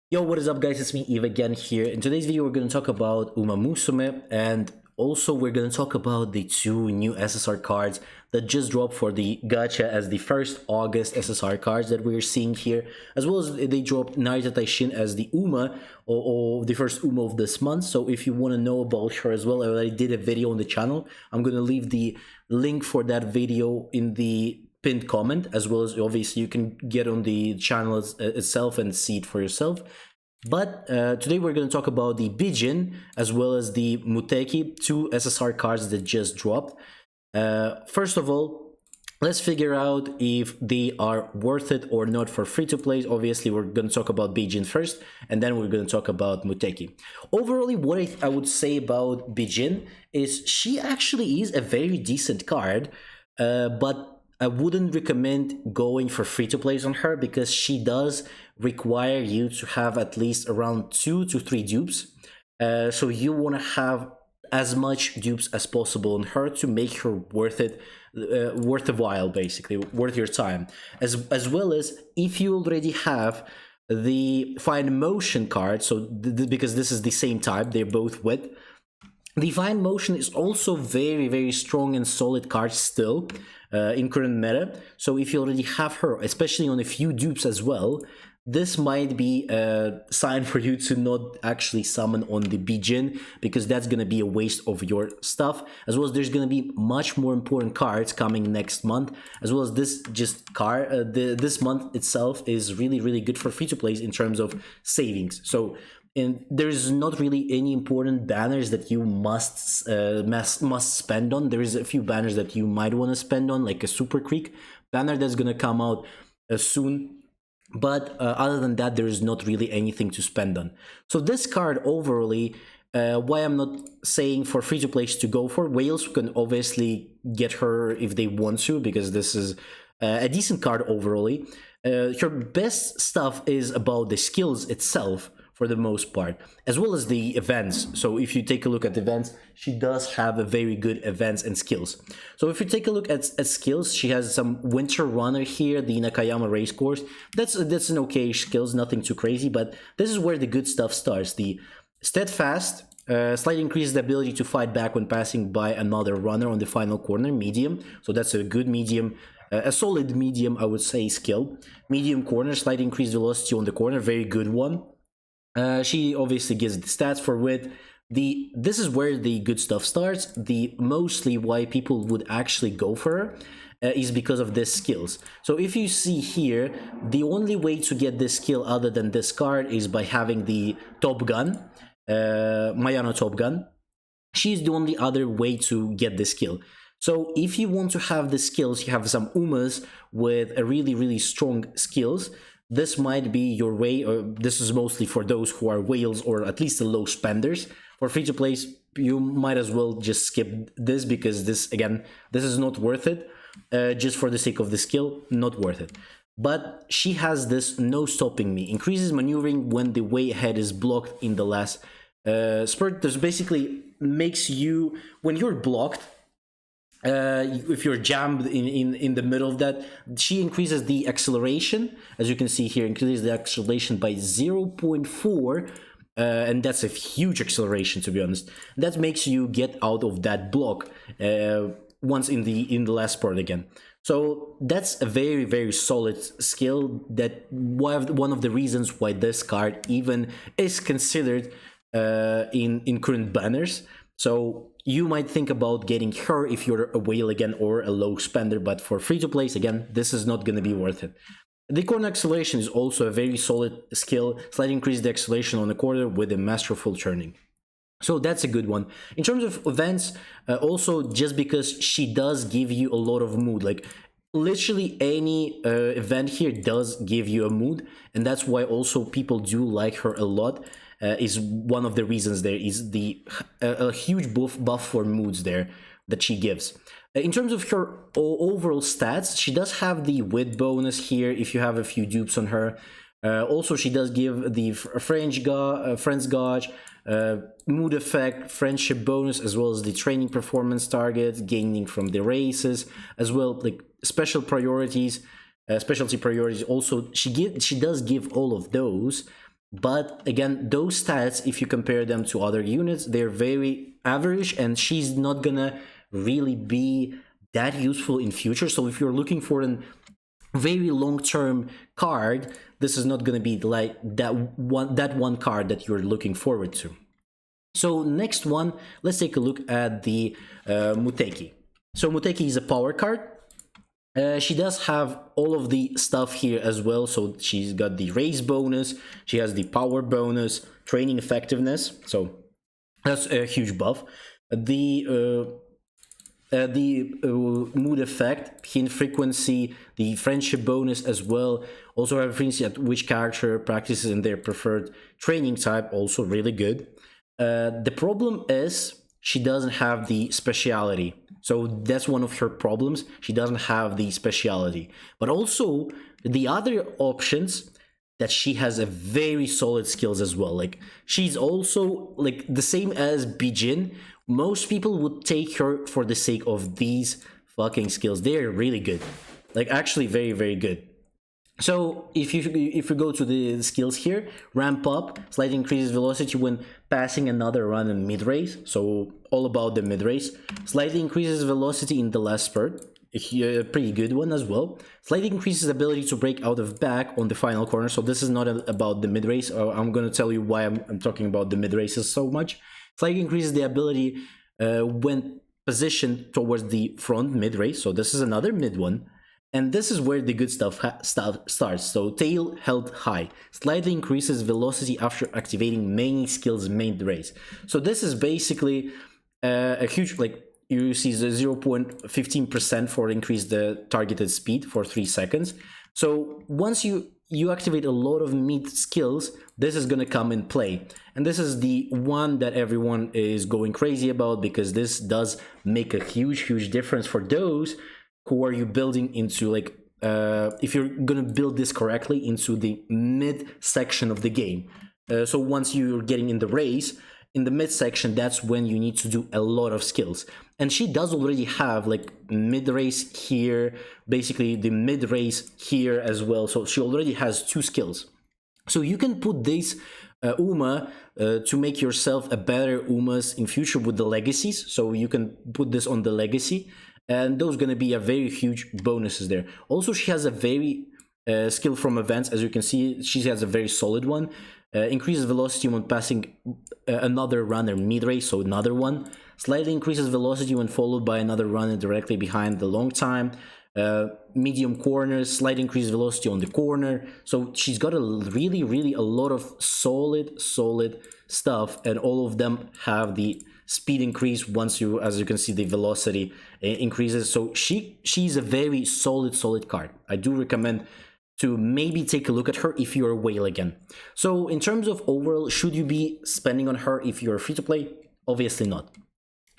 Yo, what is up guys, it's me Eve again here. In today's video we're going to talk about Uma Musume, and also we're going to talk about the two new SSR cards that just dropped for the gacha as the 1st August SSR cards that we're seeing here, as well as they dropped Narita Taishin as the Uma, or the first Uma of this month. So if you want to know about her as well, I already did a video on the channel. I'm going to leave the link for that video in the pinned comment, as well as obviously you can get on the channel itself and see it for yourself. But today we're going to talk about the Bijin as well as the Muteki, two SSR cards that just dropped. First of all, let's figure out if they are worth it or not for free-to-play. Obviously, we're going to talk about Bijin first, and then we're going to talk about Muteki. Overall, what I would say about Bijin is she actually is a very decent card, but I wouldn't recommend going for free-to-plays on her because she does require you to have at least around 2 to 3 dupes. So you want to have as much dupes as possible on her to make her worth it, worth a while, basically, worth your time. As well as if you already have the Fine Motion card, so because this is the same type, they're both with. The Fine Motion is also very strong and solid card still in current meta. So if you already have her, especially on a few dupes as well, this might be a sign for you to not actually summon on the Bijin, because that's going to be a waste of your stuff. As well as there's going to be much more important cards coming next month, as well as this this month itself is really good for free-to-plays in terms of savings. So and there's not really any important banners that you must spend on. There is a few banners that you might want to spend on, like a Super Creek banner that's going to come out soon. But other than that, there is not really anything to spend on. So this card overally, why I'm not saying for free-to-plays to go for, whales can obviously get her if they want to, because this is a decent card overally. Her best stuff is about the skills itself, for the most part, as well as the events. So if you take a look at events, she does have a very good events and skills. So if you take a look at skills, she has some Winter Runner here, the Nakayama race course. That's an okay skills, nothing too crazy, but this is where the good stuff starts. The Steadfast slightly increases the ability to fight back when passing by another runner on the final corner, medium. So that's a good medium, a solid medium, I would say, skill. Medium corner, slightly increased velocity on the corner, very good one. She obviously gives the stats for width. This is where the good stuff starts. The mostly why people would actually go for her is because of this skills. So if you see here, the only way to get this skill other than this card is by having the Top Gun, Mayano Top Gun. She's the only other way to get this skill. So if you want to have the skills, you have some Umas with a really strong skills. This might be your way, or this is mostly for those who are whales or at least the low spenders. For free-to-plays, you might as well just skip this, because this, again, this is not worth it. Just for the sake of the skill, not worth it. But she has this No Stopping Me. Increases maneuvering when the way ahead is blocked in the last spurt. This basically makes you, when you're blocked, if you're jammed in the middle of that, she increases the acceleration. As you can see here, increases the acceleration by 0.4, and that's a huge acceleration, to be honest. That makes you get out of that block once in the last part again. So that's a very solid skill. That one of the reasons why this card even is considered in current banners. So you might think about getting her if you're a whale again or a low spender, but for free-to-plays, again, this is not going to be worth it. The corner acceleration is also a very solid skill. Slightly increase the acceleration on the corner with a masterful turning. So that's a good one. In terms of events, also just because she does give you a lot of mood, like literally any event here does give you a mood, and that's why also people do like her a lot. Is one of the reasons there is a huge buff for moods there that she gives. In terms of her overall stats, she does have the wit bonus here if you have a few dupes on her. Also, she does give the Friends Gauge, mood effect, friendship bonus, as well as the training performance targets, gaining from the races, as well like special priorities, specialty priorities. Also, she does give all of those. But again, those stats, if you compare them to other units, they're very average, and she's not gonna really be that useful in future. So if you're looking for a very long-term card, this is not gonna be like that one card that you're looking forward to. So next one, let's take a look at the Muteki. So Muteki is a power card. She does have all of the stuff here as well. So she's got the raise bonus, she has the power bonus, training effectiveness. So that's a huge buff. The mood effect, hint frequency, the friendship bonus as well. Also have frequency at which character practices in their preferred training type, also really good. The problem is she doesn't have the speciality. So that's one of her problems. She doesn't have the speciality. But also the other options, that she has a very solid skills as well. Like she's also like the same as Bijin. Most people would take her for the sake of these fucking skills. They're really good. Like actually very, very good. So if you go to the skills here, ramp up, slightly increases velocity when passing another run in mid race. So all about the mid race. Slightly increases velocity in the last spurt. A pretty good one as well. Slightly increases ability to break out of back on the final corner. So this is not about the mid race. I'm going to tell you why I'm talking about the mid races so much. Slightly increases the ability when positioned towards the front mid race. So this is another mid one. And this is where the good stuff starts. So tail held high. Slightly increases velocity after activating main skills mid race. So this is basically a huge, like, you see the 0.15% for increase the targeted speed for 3 seconds. So once you activate a lot of mid skills, this is going to come in play. And this is the one that everyone is going crazy about, because this does make a huge difference for those who are you building into, like, if you're going to build this correctly, into the mid section of the game. So once you're getting in the race, in the mid section, that's when you need to do a lot of skills. And she does already have like mid race here, basically the mid race here as well. So she already has 2 skills. So you can put this Uma to make yourself a better Umas in future with the legacies. So you can put this on the legacy, and those are going to be a very huge bonuses there. Also, she has a very skill from events. As you can see, she has a very solid one. Increases velocity when passing another runner mid-race, so another one. Slightly increases velocity when followed by another runner directly behind the long time. Medium corners, slight increased velocity on the corner. So she's got a really a lot of solid stuff, and all of them have the speed increase once you, as you can see, the velocity increases. So she's a very solid card. I do recommend to maybe take a look at her if you're a whale again. So in terms of overall, should you be spending on her if you're free to play? Obviously not.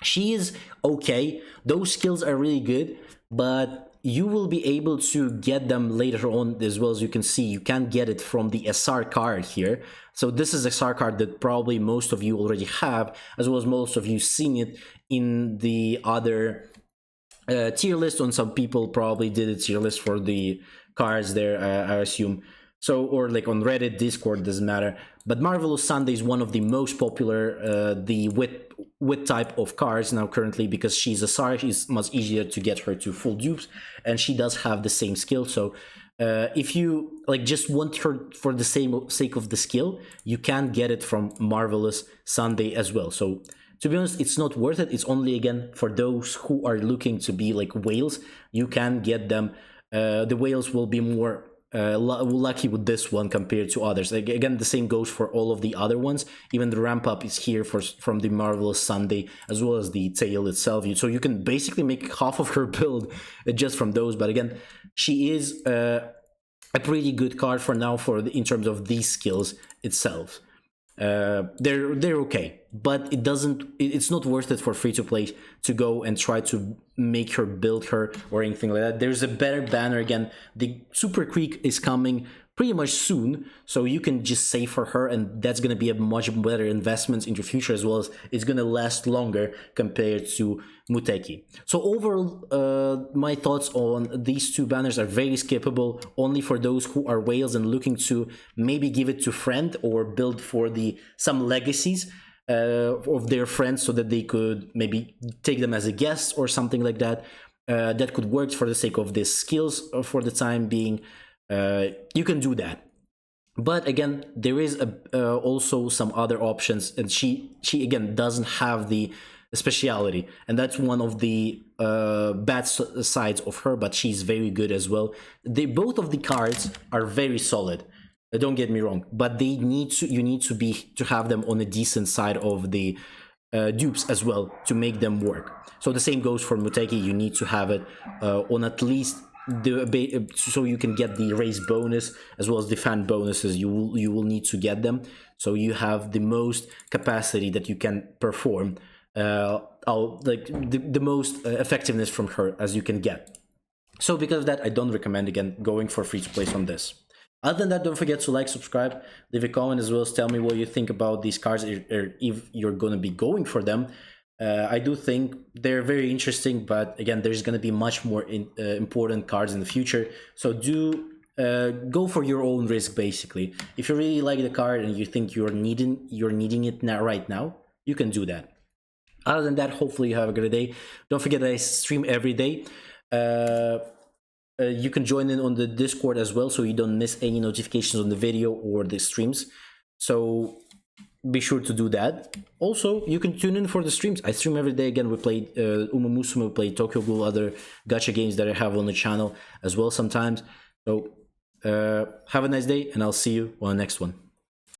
She is okay. Those skills are really good, but you will be able to get them later on as well. As you can see, you can get it from the SR card here. So this is a SR card that probably most of you already have, as well as most of you seen it in the other tier list. On some people probably did a tier list for the cards there, I assume. So, or like on Reddit, Discord, doesn't matter. But Marvelous Sunday is one of the most popular, the wit type of cards now currently, because she's a SAR. It's much easier to get her to full dupes, and she does have the same skill. So if you like just want her for the sake of the skill, you can get it from Marvelous Sunday as well. So to be honest, it's not worth it. It's only, again, for those who are looking to be like whales. You can get them. The whales will be more lucky with this one compared to others. Again, the same goes for all of the other ones. Even the ramp up is here from the Marvelous Sunday, as well as the tail itself. So you can basically make half of her build just from those. But again, she is a pretty good card for now in terms of these skills itself. They're okay, but it's not worth it for free to play to go and try to make her build her or anything like that. There's a better banner. Again, the Super Creek is coming pretty much soon, so you can just save for her, and that's going to be a much better investment in your future, as well as it's going to last longer compared to Muteki. So overall, my thoughts on these two banners are very skippable, only for those who are whales and looking to maybe give it to friend or build for some legacies of their friends, so that they could maybe take them as a guest or something like that. That could work for the sake of these skills for the time being. You can do that. But again, there is also some other options, and she again doesn't have the speciality, and that's one of the bad sides of her. But she's very good as well. Both of the cards are very solid. Don't get me wrong, but you need to have them on a decent side of the dupes as well to make them work. So the same goes for Muteki. You need to have it on at least so you can get the raise bonus as well as the fan bonuses. You will need to get them, so you have the most capacity that you can perform, like the most effectiveness from her as you can get. So because of that, I don't recommend again going for free to play on this. Other than that, don't forget to like, subscribe, leave a comment, as well as tell me what you think about these cards, or if you're going to be going for them. I do think they're very interesting, but again, there's going to be much more important cards in the future. So do go for your own risk, basically. If you really like the card and you think you're needing it now, right now, you can do that. Other than that, hopefully you have a good day. Don't forget that I stream every day. You can join in on the Discord as well, so you don't miss any notifications on the video or the streams. So be sure to do that. Also, you can tune in for the streams. I stream every day. Again, we play Uma Musume, we play Tokyo Ghoul, other gacha games that I have on the channel as well sometimes. So have a nice day, and I'll see you on the next one.